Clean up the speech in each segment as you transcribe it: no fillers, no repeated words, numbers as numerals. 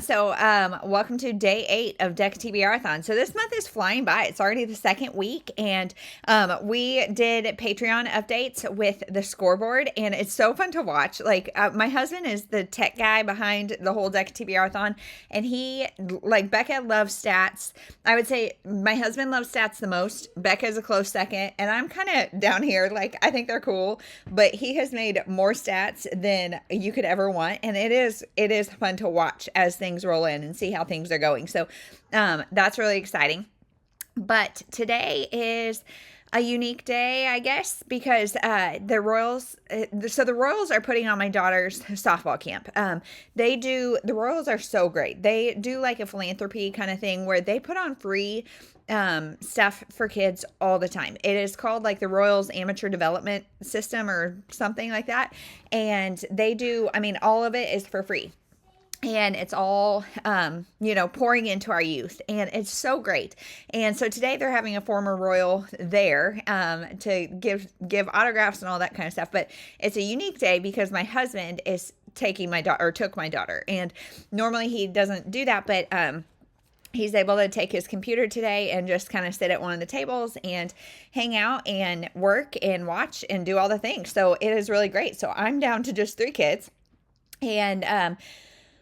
So welcome to day 8 of TBRathon. So this month is flying by. It's already the second week, and we did Patreon updates with the scoreboard, and it's so fun to watch. Like, my husband is the tech guy behind the whole TBRathon, and Becca loves stats. I would say my husband loves stats the most. Becca's a close second, and I'm kind of down here. Like, I think they're cool, but he has made more stats than you could ever want, and it is fun to watch as things roll in and see how things are going. So that's really exciting. But today is a unique day, I guess, because the Royals are putting on my daughter's softball camp. The Royals are so great. They do like a philanthropy kind of thing where they put on free stuff for kids all the time. It is called like the Royals Amateur Development System or something like that. And they do, all of it is for free. And it's all, pouring into our youth, and it's so great. And so today they're having a former Royal there to give autographs and all that kind of stuff. But it's a unique day because my husband is took my daughter, and normally he doesn't do that, but he's able to take his computer today and just kind of sit at one of the tables and hang out and work and watch and do all the things. So it is really great. So I'm down to just 3 kids, and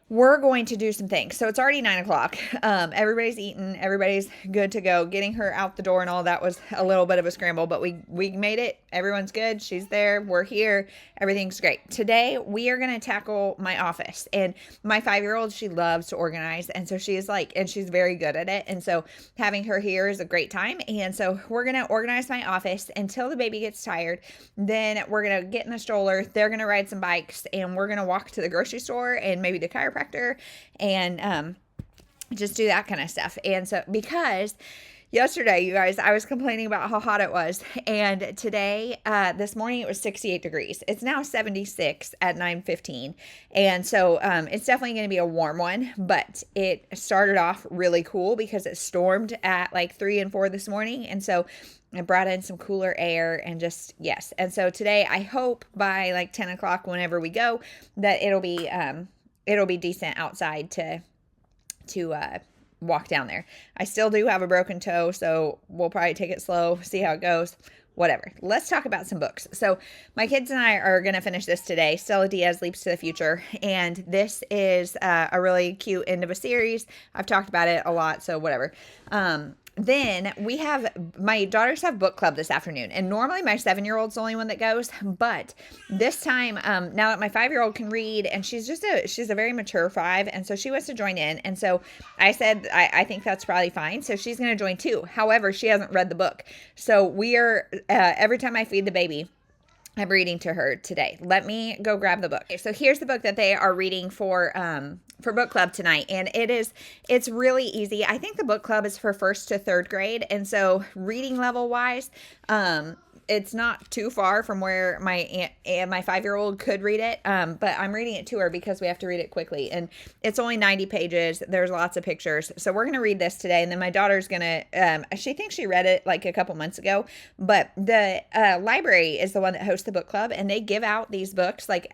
we're going to do some things. So it's already 9:00. Everybody's eaten. Everybody's good to go. Getting her out the door and all that was a little bit of a scramble, but we made it. Everyone's good. She's there. We're here. Everything's great. Today, we are going to tackle my office. And my 5-year-old, she loves to organize. And so she's very good at it. And so having her here is a great time. And so we're going to organize my office until the baby gets tired. Then we're going to get in the stroller. They're going to ride some bikes, and we're going to walk to the grocery store and maybe the chiropractor and just do that kind of stuff. And so because yesterday, you guys, I was complaining about how hot it was, and today, this morning, it was 68 degrees. It's now 76 at 9:15, and so it's definitely going to be a warm one, but it started off really cool because it stormed at like 3 and 4 this morning, and so I brought in some cooler air and just, yes. And so today, I hope by like 10 o'clock, whenever we go, that it'll be decent outside to walk down there. I still do have a broken toe, so we'll probably take it slow, see how it goes, whatever. Let's talk about some books. So my kids and I are going to finish this today. Stella Diaz, Leaps to the Future. And this is a really cute end of a series. I've talked about it a lot, so whatever. Then my daughters have book club this afternoon, and normally my 7-year-old's the only one that goes, but this time, now that my 5-year-old can read, and she's a very mature 5, and so she wants to join in, and so I said, I think that's probably fine, so she's going to join too. However, she hasn't read the book, so we are, every time I feed the baby, I'm reading to her today. Let me go grab the book. Okay, so here's the book that they are reading for book club tonight. And it's really easy. I think the book club is for 1st to 3rd grade. And so reading level wise, it's not too far from where my 5-year-old could read it. But I'm reading it to her because we have to read it quickly. And it's only 90 pages. There's lots of pictures. So we're going to read this today. And then my daughter's going to, she thinks she read it like a couple months ago. But the library is the one that hosts the book club. And they give out these books like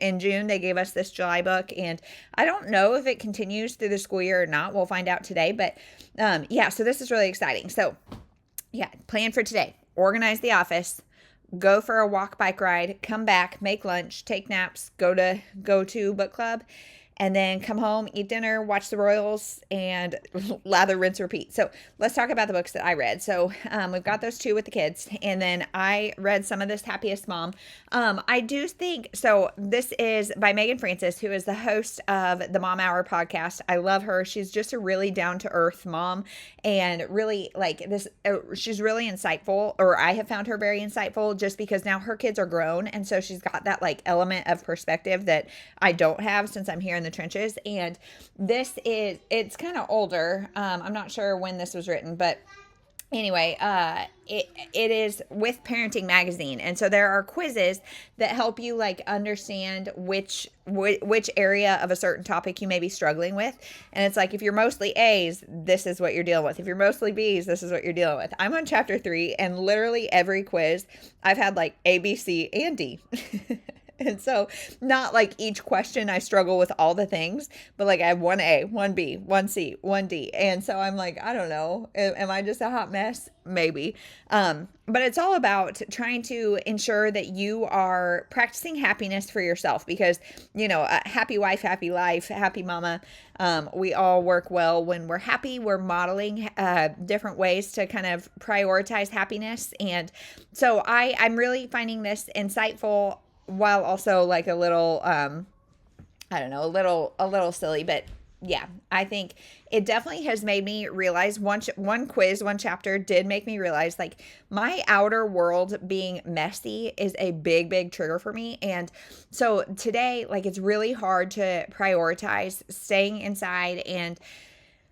in June. They gave us this July book. And I don't know if it continues through the school year or not. We'll find out today. But so this is really exciting. So yeah, plan for today. Organize the office, go for a walk, bike ride, come back, make lunch, take naps, go to book club, and then come home, eat dinner, watch the Royals, and lather, rinse, repeat. So let's talk about the books that I read. So we've got those 2 with the kids, and then I read some of this Happiest Mom. I do think, so this is by Megan Francis, who is the host of the Mom Hour podcast. I love her. She's just a really down-to-earth mom, and really like this, she's really insightful, or I have found her very insightful just because now her kids are grown, and so she's got that like element of perspective that I don't have since I'm here in the trenches. And it's kind of older. I'm not sure when this was written, but anyway, it is with Parenting Magazine. And so there are quizzes that help you like understand which area of a certain topic you may be struggling with. And it's like, if you're mostly A's, this is what you're dealing with. If you're mostly B's, this is what you're dealing with. I'm on chapter 3, and literally every quiz I've had like A, B, C, and D. And so not like each question I struggle with all the things, but like I have 1A, 1B, 1C, 1D. And so I'm like, I don't know. Am I just a hot mess? Maybe. But it's all about trying to ensure that you are practicing happiness for yourself because, you know, a happy wife, happy life, happy mama. We all work well when we're happy. We're modeling different ways to kind of prioritize happiness. And so I'm really finding this insightful while also like a little, I don't know, a little silly, but yeah, I think it definitely has made me realize one chapter did make me realize like my outer world being messy is a big trigger for me. And so today, like it's really hard to prioritize staying inside and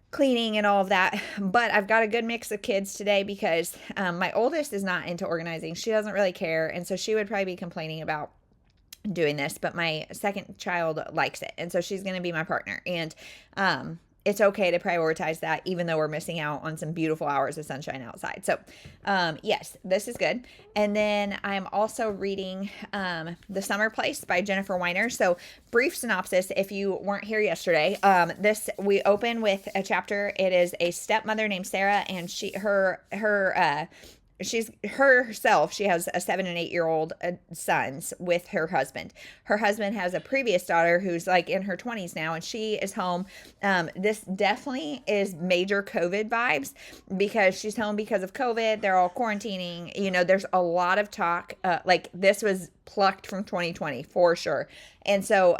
cleaning and all of that. But I've got a good mix of kids today because my oldest is not into organizing. She doesn't really care. And so she would probably be complaining about doing this, but my second child likes it. And so she's going to be my partner. And it's okay to prioritize that, even though we're missing out on some beautiful hours of sunshine outside. So yes, this is good. And then I'm also reading The Summer Place by Jennifer Weiner. So brief synopsis, if you weren't here yesterday, we open with a chapter. It is a stepmother named Sarah, and she has a 7 and 8 year old sons with her husband. Her husband has a previous daughter who's like in her 20s now, and she is home. This definitely is major COVID vibes because she's home because of COVID. They're all quarantining. You know, there's a lot of talk. Like this was plucked from 2020 for sure. And so,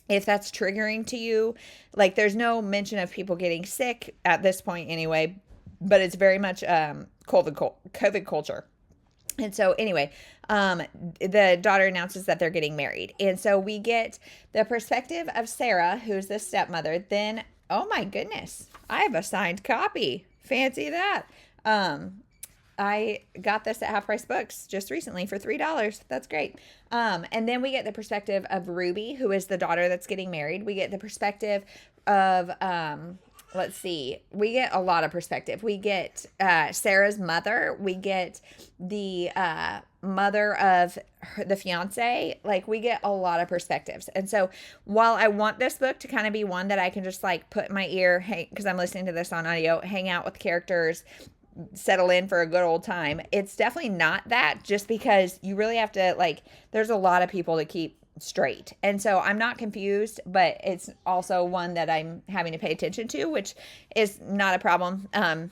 if that's triggering to you, like there's no mention of people getting sick at this point anyway, but it's very much COVID culture. And so anyway, the daughter announces that they're getting married. And so we get the perspective of Sarah, who's the stepmother. Then, oh my goodness, I have a signed copy. Fancy that. I got this at Half Price Books just recently for $3. That's great. And then we get the perspective of Ruby, who is the daughter that's getting married. We get the perspective of, let's see, we get a lot of perspective. We get Sarah's mother. We get the mother of the fiance. Like we get a lot of perspectives. And so while I want this book to kind of be one that I can just like put in my ear, because I'm listening to this on audio, hang out with characters, settle in for a good old time, it's definitely not that, just because you really have to like, there's a lot of people to keep straight. And so I'm not confused, but it's also one that I'm having to pay attention to, which is not a problem. I'm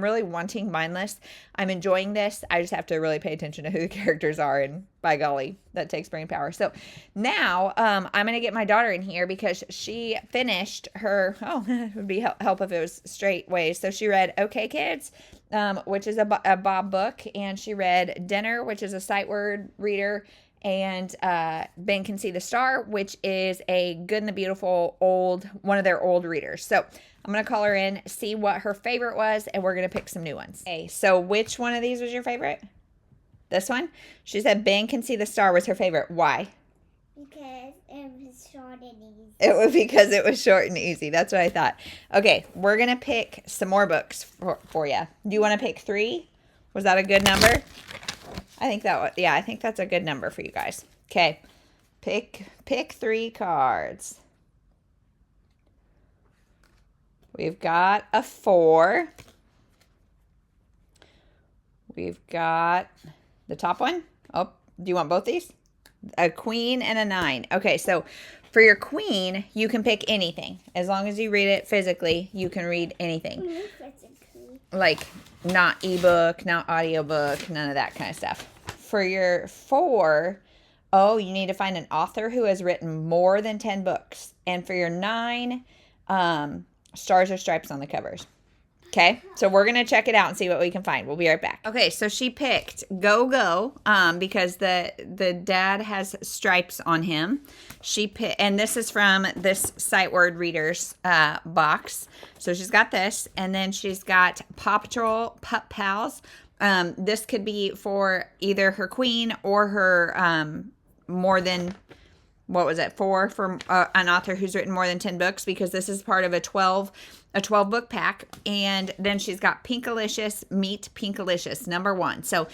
really wanting mindless. I'm enjoying this. I just have to really pay attention to who the characters are, and by golly, that takes brain power. So now I'm going to get my daughter in here because she finished her, it would be help if it was straight ways. So she read Okay Kids, which is a Bob book, and she read Dinner, which is a sight word reader, and Ben Can See the Star, which is a Good and the Beautiful one of their old readers. So I'm going to call her in, see what her favorite was, and we're going to pick some new ones. Okay, so which one of these was your favorite? This one? She said Ben Can See the Star was her favorite. Why? Because it was short and easy. It was because it was short and easy. That's what I thought. Okay, we're going to pick some more books for you. Do you want to pick 3? Was that a good number? I think that's a good number for you guys. Okay. Pick 3 cards. We've got a 4. We've got the top one. Oh, do you want both these? A queen and a 9. Okay, so for your queen, you can pick anything. As long as you read it physically, you can read anything. Like not ebook, not audiobook, none of that kind of stuff. For your 4, you need to find an author who has written more than 10 books. And for your 9, stars or stripes on the covers. Okay, so we're going to check it out and see what we can find. We'll be right back. Okay, so she picked Go, because the dad has stripes on him. And this is from this Sight Word Readers box. So she's got this, and then she's got Paw Patrol Pup Pals. This could be for either her queen or her more than what was it, 4 for an author who's written more than 10 books, because this is part of a 12 book pack. And then she's got Pinkalicious Meet Pinkalicious #1. So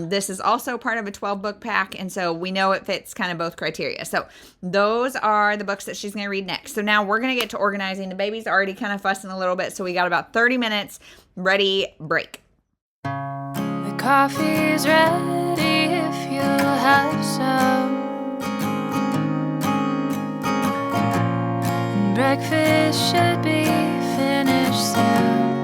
this is also part of a 12 book pack, and so we know it fits kind of both criteria. So those are the books that she's going to read next. So now we're going to get to organizing. The baby's already kind of fussing a little bit, so we got about 30 minutes. Ready, break. The coffee's ready if you'll have some. Breakfast should be finished soon.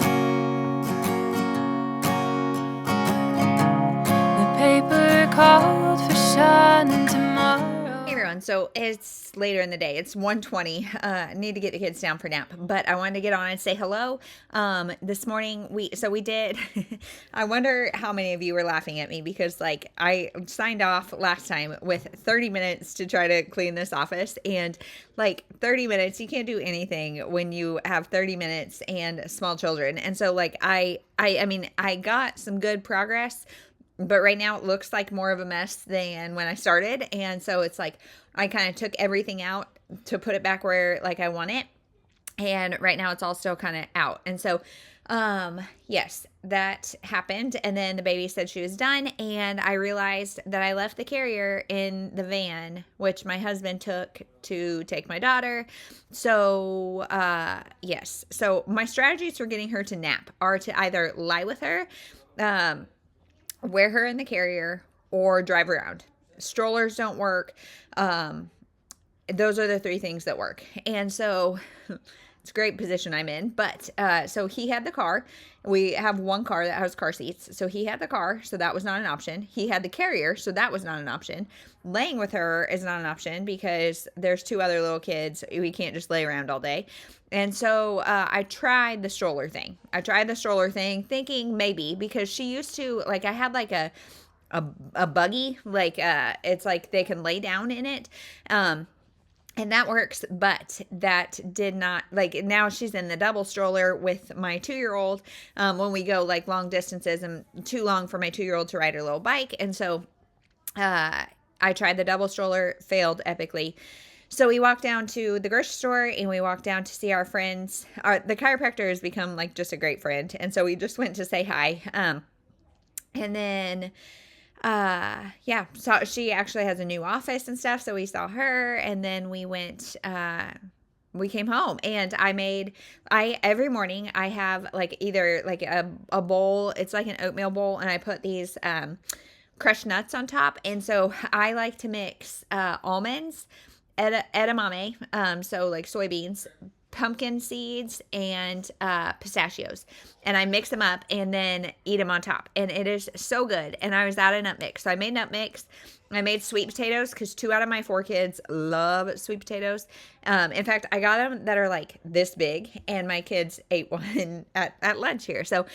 The paper called for sun tomorrow. Hey everyone, so it's later in the day. It's 1:20. I need to get the kids down for nap, but I wanted to get on and say hello. This morning we did. I wonder how many of you were laughing at me, because like I signed off last time with 30 minutes to try to clean this office, and like 30 minutes, you can't do anything when you have 30 minutes and small children. And so like I mean, I got some good progress, but right now it looks like more of a mess than when I started. And so it's like I kind of took everything out to put it back where like I want it. And right now it's all still kind of out. And so yes, that happened. And then the baby said she was done, and I realized that I left the carrier in the van, which my husband took to take my daughter. So yes, so my strategies for getting her to nap are to either lie with her, wear her in the carrier, or drive around. Strollers don't work. Those are the 3 things that work. And so it's a great position I'm in. But so he had the car. We have one car that has car seats. So he had the car. So that was not an option. He had the carrier. So that was not an option. Laying with her is not an option because there's 2 other little kids. We can't just lay around all day. And so I tried the stroller thing. Thinking maybe, because she used to, like, I had like a buggy, like it's like they can lay down in it. And that works, but that did not, like, now she's in the double stroller with my 2-year-old when we go like long distances, and too long for my 2-year-old to ride her little bike. And so I tried the double stroller, failed epically. So we walked down to the grocery store, and we walked down to see our friends. The chiropractor has become like just a great friend. And so we just went to say hi. And then yeah, so she actually has a new office and stuff. So we saw her, and then we went, we came home, and every morning I have like either like a bowl, it's like an oatmeal bowl, and I put these, crushed nuts on top. And so I like to mix, almonds, edamame, so like soybeans, pumpkin seeds, and pistachios, and I mix them up and then eat them on top, and it is so good. And I was out of nut mix, so I made nut mix. I made sweet potatoes because 2 out of my 4 kids love sweet potatoes. In fact, I got them that are like this big, and my kids ate one at lunch here. So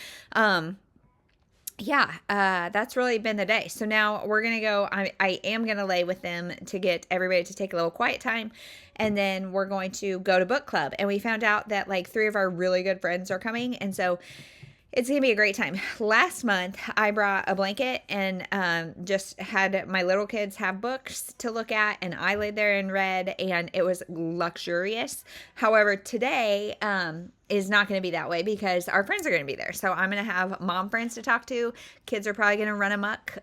yeah, that's really been the day. So now we're going to go, I am going to lay with them to get everybody to take a little quiet time. And then we're going to go to book club. And we found out that like 3 of our really good friends are coming. And so it's going to be a great time. Last month, I brought a blanket and just had my little kids have books to look at, and I laid there and read, and it was luxurious. However, today is not going to be that way because our friends are going to be there. So I'm going to have mom friends to talk to. Kids are probably going to run amok.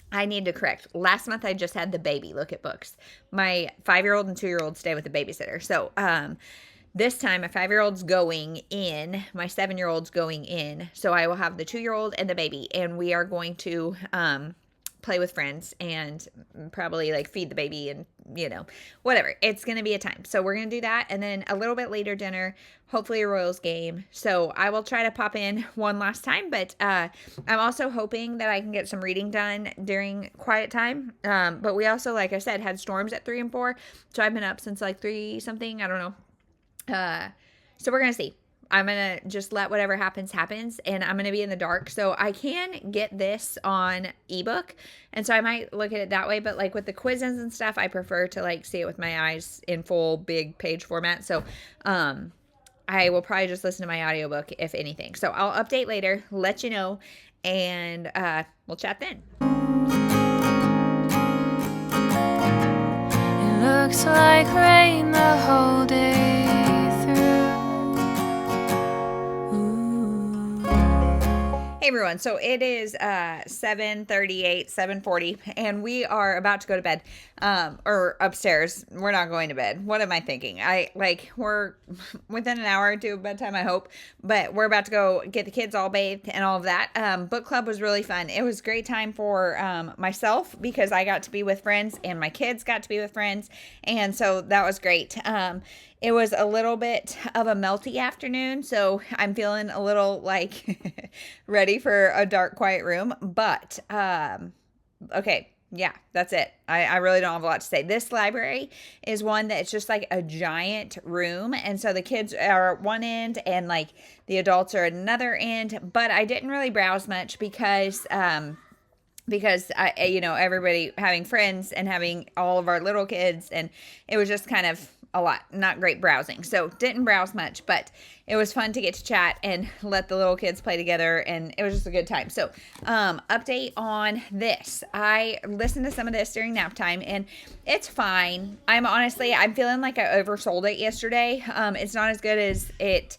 I need to correct. Last month, I just had the baby look at books. My 5-year-old and 2-year-old stay with the babysitter. So this time, my 5-year-old's going in, my 7-year-old's going in. So I will have the 2-year-old and the baby, and we are going to play with friends and probably like feed the baby and, you know, whatever. It's going to be a time. So we're going to do that. And then a little bit later dinner, hopefully a Royals game. So I will try to pop in one last time, but I'm also hoping that I can get some reading done during quiet time. But we also, like I said, had storms at 3 and 4. So I've been up since like 3 something. I don't know. So we're going to see. I'm going to just let whatever happens, and I'm going to be in the dark. So I can get this on ebook, and so I might look at it that way. But like with the quizzes and stuff, I prefer to like see it with my eyes in full big page format. So I will probably just listen to my audiobook if anything. So I'll update later, let you know, and we'll chat then. looks like rain the whole day through. Ooh. Hey everyone, so it is 7:38, 7:40, and we are about to go to bed, or upstairs. We're not going to bed. What am I thinking? We're within an hour to bedtime, I hope, but we're about to go get the kids all bathed and all of that. Book club was really fun. It was a great time for myself because I got to be with friends and my kids got to be with friends, and so that was great. It was a little bit of a melty afternoon, so I'm feeling a little like ready for a dark, quiet room. But, okay, yeah, that's it. I really don't have a lot to say. This library is one that's just like a giant room. And so the kids are at one end and like the adults are at another end. But I didn't really browse much because everybody having friends and having all of our little kids, and it was just kind of a lot, not great browsing. So didn't browse much, but it was fun to get to chat and let the little kids play together, and it was just a good time. So update on this. I listened to some of this during nap time, and it's fine. I'm feeling like I oversold it yesterday. It's not as good as it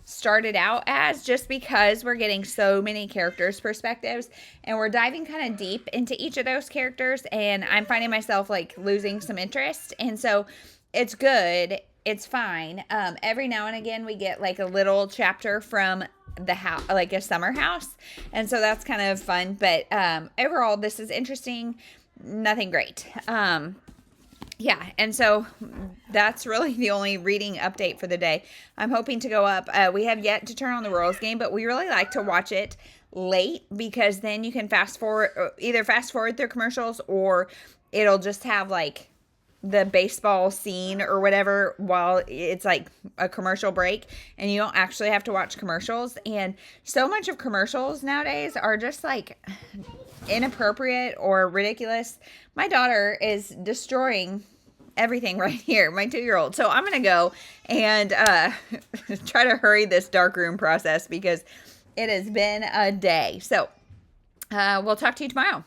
started out as, just because we're getting so many characters' perspectives and we're diving kind of deep into each of those characters, and I'm finding myself like losing some interest. And so it's good, it's fine. Every now and again we get like a little chapter from the house, like a summer house, and so that's kind of fun. But overall this is interesting, nothing great. Yeah, and so that's really the only reading update for the day. I'm hoping to go up. We have yet to turn on the Royals game, but we really like to watch it late because then you can either fast forward through commercials, or it'll just have like the baseball scene or whatever while it's like a commercial break, and you don't actually have to watch commercials. And so much of commercials nowadays are just like inappropriate or ridiculous. My daughter is destroying everything right here, my 2-year-old. So I'm gonna go and try to hurry this dark room process because it has been a day. So we'll talk to you tomorrow.